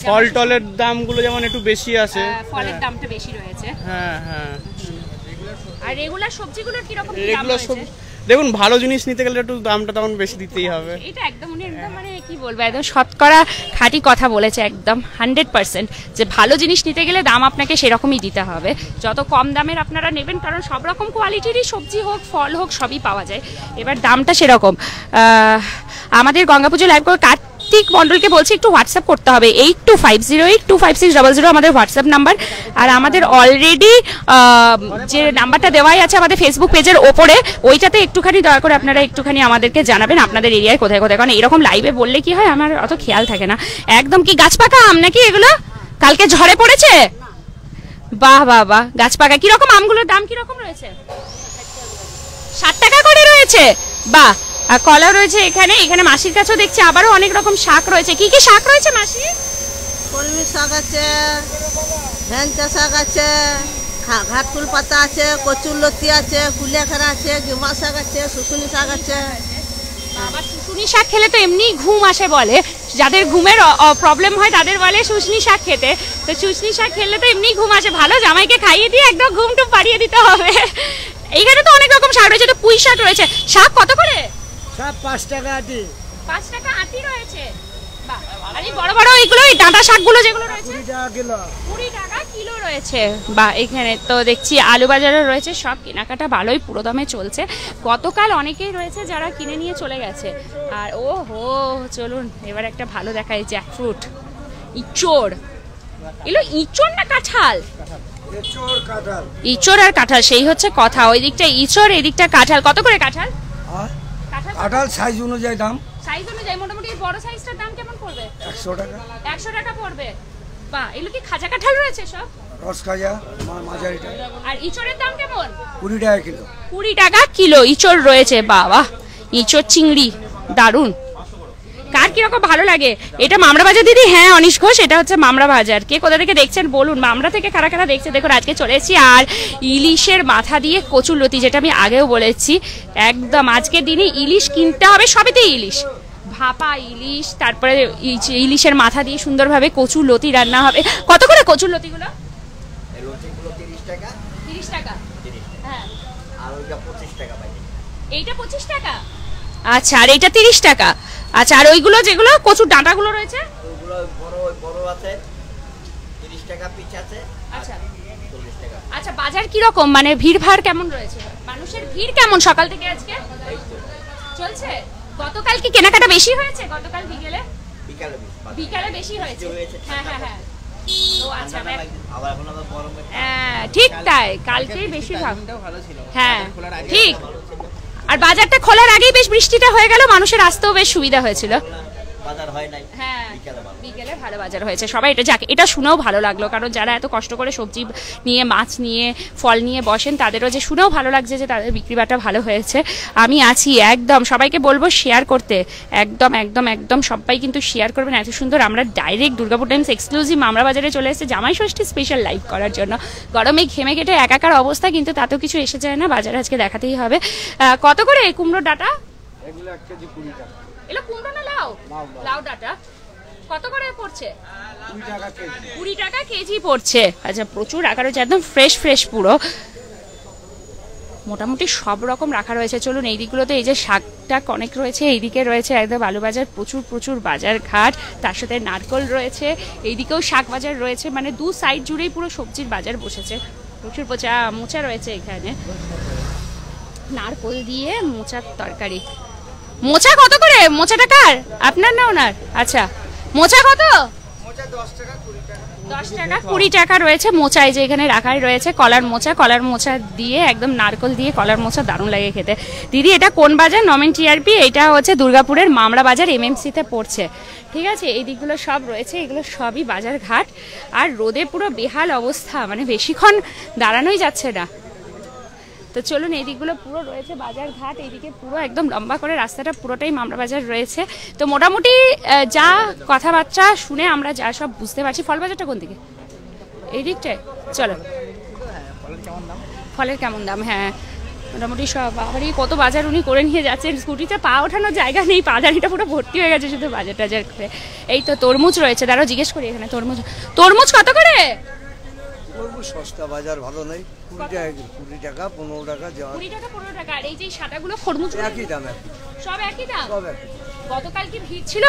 ফল টলের দামগুলো যেমন একটু বেশি আছে, ফলের দামটা বেশি রয়েছে। হ্যাঁ হ্যাঁ। আর রেগুলার সবজিগুলোর কি রকম দাম রেগুলার রয়েছে? সব দেখুন, ভালো জিনিস নিতে গেলে একটু দামটা তখন বেশি দিতেই হবে। এটা একদম উনি একদম মানে কি বলবো, একদম শতকরা খাঁটি কথা বলেছে, একদম 100%, যে ভালো জিনিস নিতে গেলে দাম আপনাকে সেরকমই দিতে হবে, যত কম দামের আপনারা নেবেন, কারণ সব রকম কোয়ালিটিরই সবজি হোক ফল হোক সবই পাওয়া যায়, এবার দামটা সেরকম। আমাদের গঙ্গাপুজো লাইভ করে কার্তিক মন্ডলকে বলছি একটু হোয়াটসঅ্যাপ করতে হবে, 8250825600 আমাদের হোয়াটসঅ্যাপ নাম্বার। আর আমাদের অলরেডি যে নাম্বারটা দেওয়াই আছে আমাদের ফেসবুক পেজের ওপরে, ওইটাতে একটুখানি দয়া করে আপনারা একটুখানি আমাদেরকে জানাবেন আপনাদের এরিয়ায় কোথায় কোথায়, কারণ এরকম লাইভে বললে কি হয় আমার অত খেয়াল থাকে না। একদম কি গাছ পাকা আম নাকি এগুলো? কালকে ঝড়ে পড়েছে? বাহ বাহ বাহ, গাছ পাকা। কিরকম আমগুলোর দাম কিরকম রয়েছে? 60 টাকা করে রয়েছে, বাহ। আর কলা রয়েছে এখানে, এখানে মাসির কাছেও দেখছি আবারও অনেক রকম শাক রয়েছে। কি কি শাক রয়েছে মাসি? কলমি শাক আছে, ভেন্চা শাক আছে, ঘাটফুল পাতা আছে, কচুরলতি আছে, কুলেখাড়া আছে, গেমা শাক আছে, শুশুনি শাক আছে। আবার শুশুনি শাক খেলে তো এমনি ঘুম আসে বলে, যাদের ঘুমের প্রবলেম হয় তাদের বলে শুশনি শাক খেতে, তো শুশনি শাক খেলে তো এমনি ঘুম আসে, ভালো জামাইকে খাইয়ে দিয়ে একদম ঘুমটুম পাড়িয়ে দিতে হবে। এইখানে তো অনেক রকম শাক রয়েছে, তো পুঁই শাক রয়েছে। শাক কত করে? সব 5 টাকা আটি। 5 টাকা আটি রয়েছে। বাহ, আর এই বড় বড় এইগুলো এই ডাঁটা শাকগুলো যেগুলো রয়েছে 20 টাকা কিলো রয়েছে। বা এখানে তো দেখছি আলু বাজারও রয়েছে, সব কেনাকাটা ভালোই পুরো দমে চলছে। গতকাল অনেকেই রয়েছে যারা কিনে নিয়ে চলে গেছে। আর ও হো, চলুন এবার একটা ভালো দেখায়, জ্যাকফ্রুট, ইঁচড়। এগুলো ইঁচড় না কাঁঠাল? ইঁচড় আর কাঁঠাল, সেই হচ্ছে কথা। ওই দিকটা ইঁচড়, এই দিকটা কাঁঠাল। কত করে কাঁঠাল? কাঁঠাল সাইজ অনুযায়ী দাম। সাইজ অনুযায়ী মোটামুটি বড় সাইজটার দাম কেমন পড়বে? 100 টাকা। 100 টাকা পড়বে। বাহ, এগুলো কি খাজা কাঁঠাল রয়েছে সব? রস খাজা মাঝারিটা। আর ইঁচড়ের দাম কেমন? 20 টাকা কিলো। 20 টাকা কিলো ইঁচড় রয়েছে। বাবা, ইঁচড় চিংড়ি দারুন। কার কিরকম ভালো লাগে? এটা মামরা বাজার দিদি? হ্যাঁ অনিশ ঘোষ, এটা হচ্ছে মামরা বাজার। কে কোথা থেকে দেখছেন বলুন, মামরা থেকে কারা কারা দেখছে। দেখুন আজকে চলে এসেছি আর ইলিশের মাথা দিয়ে কচুরলতি, যেটা আমি আগেও বলেছি, একদম আজকের দিনে ইলিশ কিনতে হবে। সবেতেই ইলিশ, ভাপা ইলিশ, তারপরে ইলিশের মাথা দিয়ে সুন্দরভাবে কচুরলতি রান্না হবে। কত করে কচুরলতিগুলো? 30 টাকা। 30 টাকা, হ্যাঁ। আর ওইটা 25 টাকা পাই। এইটা 25 টাকা, আচ্ছা। আর এইটা 30 টাকা, আচ্ছা। আর ওইগুলো যেগুলো কচুর ডাঁটাগুলো রয়েছে, ওগুলো বড় আছে 30 টাকা পিস আছে। আচ্ছা 40 টাকা। আচ্ছা, বাজার কি রকম, মানে ভিড় ভাড় কেমন রয়েছে? মানুষের ভিড় কেমন সকাল থেকে আজকে চলছে? গতকাল কি কেনাকাটা বেশি হয়েছে? গতকাল বিকালে বেশি হয়েছে। হ্যাঁ হ্যাঁ হ্যাঁ, ও আচ্ছা। আবার এখন আবার গরমে, হ্যাঁ ঠিক তাই, কালকেই বেশি ভাগ। হ্যাঁ ঠিক। আর বাজারটা খোলার আগেই বেশ বৃষ্টিটা হয়ে গেল, মানুষের আসতেও বেশ সুবিধা হয়েছিল। বাজার হয় নাই। হ্যাঁ, বিকেলে ভালো বাজার হয়েছে। সবাই এটা যাক, এটা শুনেও ভালো লাগলো, কারণ যারা এত কষ্ট করে সবজি নিয়ে, মাছ নিয়ে, ফল নিয়ে বসেন, তাদেরও যে শুনেও ভালো লাগছে যে তাদের বিক্রি বাটা ভালো হয়েছে। আমি আছি একদম, সবাইকে বলবো শেয়ার করতে, একদম একদম একদম সবাই কিন্তু শেয়ার করবেন। এত সুন্দর আমরা direct Durgapur Times exclusive Mamra বাজারে চলে এসেছে জামাই ষষ্ঠী স্পেশাল লাইভ করার জন্য। গরমে ঘেমে ঘেটে একাকার অবস্থা, কিন্তু তাতেও কিছু এসে যায় না, বাজারে আজকে দেখাতেই হবে। কত করে কুমড়ো ডাটা? এগুলো 1 কেজি 20 টাকা। এগুলো কুমড়ো না লাউ? লাউ ডাটা কত করে পড়ছে? 20 টাকা কেজি। 20 টাকা কেজি পড়ছে। আচ্ছা, প্রচুর রাখা রয়েছে, একদম ফ্রেশ ফ্রেশ পুরো। মোটামুটি সব রকম রাখা রয়েছে। চলুন এই দিকগুলোতে, এই যে শাকটা অনেক রয়েছে, এইদিকে রয়েছে একদম আলু বাজার, প্রচুর প্রচুর বাজার ঘাট, তার সাথে নারকল রয়েছে, এইদিকেও শাক বাজার রয়েছে, মানে দু সাইড জুড়েই পুরো সবজির বাজার বসেছে। প্রচুর মোচা রয়েছে এখানে, নারকল দিয়ে মোচার তরকারি। মোচা কত করে? মোচাটা কার, আপনার না ওনার? আচ্ছা, মোচা কত? 10 টাকা 20 টাকা রয়েছে মোচায়, যে এখানে রাখাই রয়েছে কলার মোচা। কলার মোচা দিয়ে একদম নারকল দিয়ে কলার মোচা দারুণ লাগে খেতে। দিদি এটা কোন বাজার? নমেন টিআরপি। এটা হচ্ছে দুর্গাপুরের মামরা বাজার, এমএমসিতে পড়ছে। ঠিক আছে, এই দিকগুলো সব রয়েছে, এগুলো সবই বাজার ঘাট। আর রোদে পুরো বেহাল অবস্থা, মানে বেশিক্ষণ দাঁড়ানোই যাচ্ছে না। তো চলুন এই দিকগুলো পুরো রয়েছে বাজার ঘাট, এইদিকে পুরো একদম লম্বা করে রাস্তাটা পুরোটাই মামরা বাজার রয়েছে। তো মোটামুটি যা কথাবার্তা শুনে আমরা যা সব বুঝতে পারছি। ফল বাজারটা কোন দিকে? এই দিকটায়। চলো, ফলের কেমন দাম? হ্যাঁ মোটামুটি সব। আবারই কত বাজার উনি করে নিয়ে যাচ্ছেন, স্কুটিতে পা ওঠানোর জায়গা নেই, পাদানিটা পুরো ভর্তি হয়ে গেছে শুধু বাজার টাজার করে। এই তো তরমুজ রয়েছে, দাঁড়াও জিজ্ঞেস করি এখানে তরমুজ কত করে? সস্তা বাজার ভালো নেই, 20 টাকা 20 টাকা 15 টাকা। 20 টাকা 15 টাকা। আর এই যে সাদাগুলো খরমুজ একই দাম। সব একই দাম? সব একই। গতকাল কি ভিড় ছিল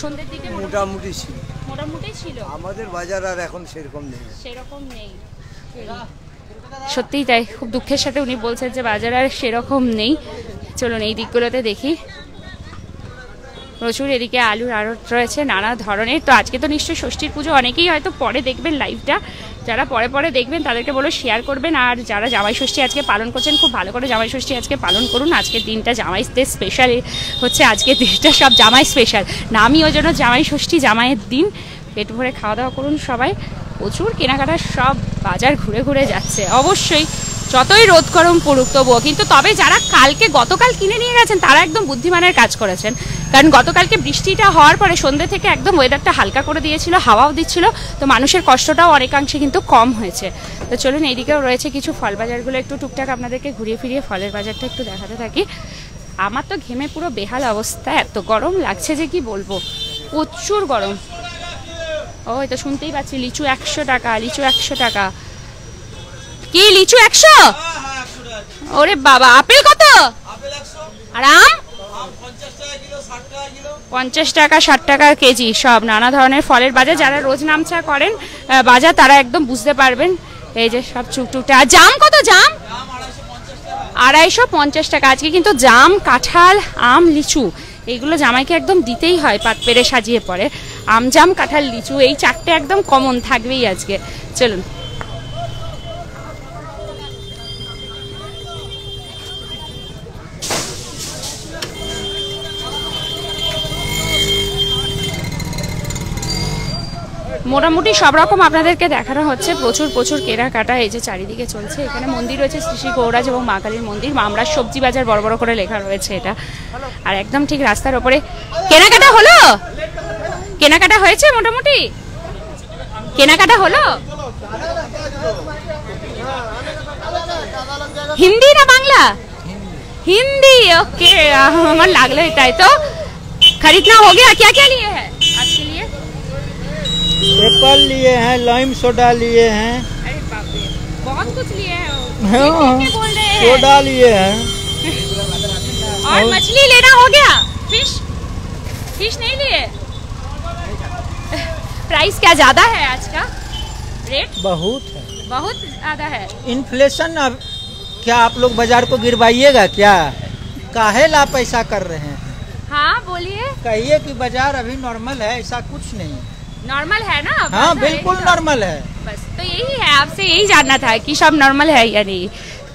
সন্ধ্যের দিকে? মোটামুটি ছিল। মোটামুটি ছিল। আমাদের বাজার আর এখন সেরকম নেই। সত্যিই তাই, খুব দুঃখের সাথে উনি বলছেন যে বাজার আর সেরকম নেই। চলুন এই দিকগুলোতে দেখি, প্রচুর এদিকে আলুর আড়ত রয়েছে নানা ধরনের। তো আজকে তো নিশ্চয়ই ষষ্ঠীর পুজো, অনেকেই হয়তো পরে দেখবেন লাইভটা, যারা পরে দেখবেন তাদেরকে বলো শেয়ার করবেন। আর যারা জামাই ষষ্ঠী আজকে পালন করছেন, খুব ভালো করে জামাই ষষ্ঠী আজকে পালন করুন। আজকের দিনটা জামাইদের স্পেশাল হচ্ছে, আজকের দিনটা সব জামাই স্পেশাল, নামই ওই জন্য জামাই ষষ্ঠী, জামাইয়ের দিন। পেট ভরে খাওয়া দাওয়া করুন সবাই। প্রচুর কেনাকাটা, সব বাজার ঘুরে ঘুরে যাচ্ছে। অবশ্যই যতই রোদ গরম পড়ুক তবুও কিন্তু, তবে যারা গতকাল কিনে নিয়ে গেছেন তারা একদম বুদ্ধিমানের কাজ করেছেন, কারণ গতকালকে বৃষ্টিটা হওয়ার পরে সন্ধ্যে থেকে একদম ওয়েদারটা হালকা করে দিয়েছিল, হাওয়াও দিচ্ছিল, তো মানুষের কষ্টটাও অনেকাংশে কিন্তু কম হয়েছে। তো চলুন এইদিকেও রয়েছে কিছু ফল বাজারগুলো, একটু টুকটাক আপনাদেরকে ঘুরিয়ে ফিরিয়ে ফলের বাজারটা একটু দেখাতে থাকি। আমার তো ঘেমে পুরো বেহাল অবস্থা, এত গরম লাগছে যে কি বলবো, প্রচুর গরম। ওই তো শুনতেই পাচ্ছি, লিচু 100 টাকা, লিচু 100 টাকা। কি লিচু 100? ওরে বাবা, আপেল কত? আর আম? 50 টাকা কিলো, 60 টাকা 50 টাকা 60 টাকা কেজি সব নানা ধরনের ফলের বাজার। যারা রোজ নামচা করেন বাজার তারা একদম বুঝতে পারবেন। এই যে সব টুকটুকটা। আর জাম কত? জাম 250 টাকা। আজকে কিন্তু জাম, কাঁঠাল, আম, লিচু এইগুলো জামাইকে একদম দিতেই হয় পাত পেরে সাজিয়ে পরে। আম, জাম, কাঁঠাল, লিচু এই চারটে একদম কমন থাকবেই আজকে। চলুন মোটামুটি সব রকম আপনাদেরকে দেখানো হচ্ছে। প্রচুর প্রচুর কেনাকাটা এই যে চারিদিকে চলছে। এখানে মন্দির রয়েছে শ্রী শ্রী গৌরাজ এবং মা কালীর মন্দির। আমরা সবজি বাজার বড় বড় করে লেখা রয়েছে এটা। আর একদম ঠিক রাস্তার ওপরে কেনাকাটা হলো। কেনাকাটা হয়েছে মোটামুটি? কেনাকাটা হলো? হিন্দি না বাংলা? हिंदी। ओके हमारा लागले है तो खरीदना हो गया। क्या क्या लिए हैं आज के लिए? एप्पल लिए हैं, लाइम सोडा लिए हैं। अरे बाप रे बहुत कुछ लिए हैं। हाँ, बोल रहे हैं सोडा लिए हैं। और मछली लेना हो गया? फिश फिश नहीं लिए? प्राइस क्या ज्यादा है आज का? रेट बहुत है, बहुत ज्यादा है। इन्फ्लेशन। अब क्या आप लोग बाजार को गिरवाइएगा क्या? काहे ला पैसा कर रहे हैं? हाँ बोलिए। कहिए कि बाजार अभी नॉर्मल है, ऐसा कुछ नहीं। नॉर्मल है ना? हाँ बिल्कुल नॉर्मल है। बस तो यही है, आपसे यही जानना था कि सब नॉर्मल है या नहीं।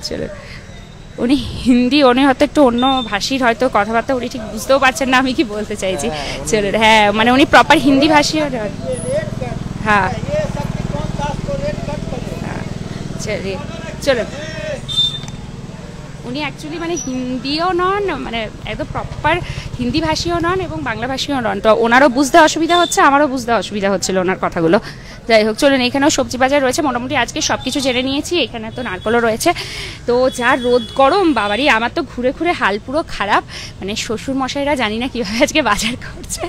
চলো উনি হিন্দি, উনি হয়তো একটু অন্য ভাষীর হয়তো কথাবার্তা উনি ঠিক বুঝতেও পারছেন না আমি কি বলতে চাইছি। চলো হ্যাঁ মানে উনি প্রপার হিন্দি ভাষী। হ্যাঁ চলিয়ে চলো। উনি অ্যাকচুয়ালি মানে হিন্দিও নন, মানে একদম প্রপার হিন্দি ভাষীও নন এবং বাংলা ভাষীও নন। তো ওনারও বুঝতে অসুবিধা হচ্ছে, আমারও বুঝতে অসুবিধা হচ্ছিল ওনার কথাগুলো। যাই হোক চলুন, এখানেও সবজি বাজার রয়েছে। মোটামুটি আজকে সব কিছু জেনে নিয়েছি। এখানে তো নারকলও রয়েছে। তো যা রোদ গরম বাবারি, আমার তো ঘুরে ঘুরে হাল পুরো খারাপ। মানে শ্বশুর মশাইরা জানি না কীভাবে আজকে বাজার করছে।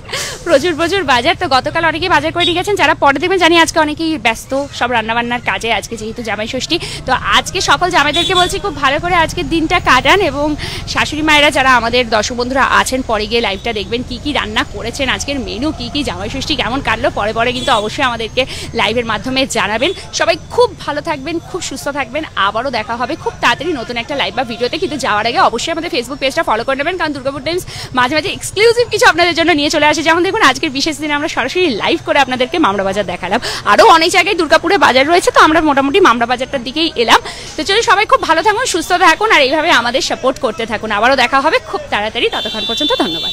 প্রচুর প্রচুর বাজার। তো গতকাল অনেকেই বাজার করে নিয়ে গেছেন, যারা পরে দেবেন জানি আজকে অনেকেই ব্যস্ত সব রান্নাবান্নার কাজে। আজকে যেহেতু জামাই ষষ্ঠী, তো আজকে সকল জামাইদেরকে বলছি খুব ভালো করে আজকের দিনটা কাটান। এবং শাশুড়ি মায়েরা যারা আমাদের দর্শক বন্ধুরা আছেন, পরে গিয়ে লাইভটা দেখবেন কী কী রান্না করেছেন, আজকের মেনু কী কী, জামাই ষষ্ঠী কেমন কাটলো পরে পরে কিন্তু অবশ্যই আমাদেরকে লাইভের মাধ্যমে জানাবেন। সবাই খুব ভালো থাকবেন, খুব সুস্থ থাকবেন। আবারও দেখা হবে খুব তাড়াতাড়ি নতুন একটা লাইভ বা ভিডিওতে। কিন্তু যাওয়ার আগে অবশ্যই আমাদের ফেসবুক পেজটা ফলো করে নেবেন, কারণ দুর্গাপুর টাইমস মাঝে মাঝে এক্সক্লুসিভ কিছু আপনাদের জন্য নিয়ে চলে আসে। যেমন দেখুন আজকের বিশেষ দিনে আমরা সরাসরি লাইভ করে আপনাদেরকে মামরা বাজার দেখালাম। আরও অনেক জায়গায় দুর্গাপুরে বাজার রয়েছে, তো আমরা মোটামুটি মামরা বাজারটার দিকেই এলাম। তো চলো সবাই খুব ভালো থাকুন, সুস্থ থাকুন আর এইভাবে আমাদের সাপোর্ট করতে থাকুন। আবারও দেখা হবে খুব তাড়াতাড়ি, ততক্ষণ পর্যন্ত ধন্যবাদ।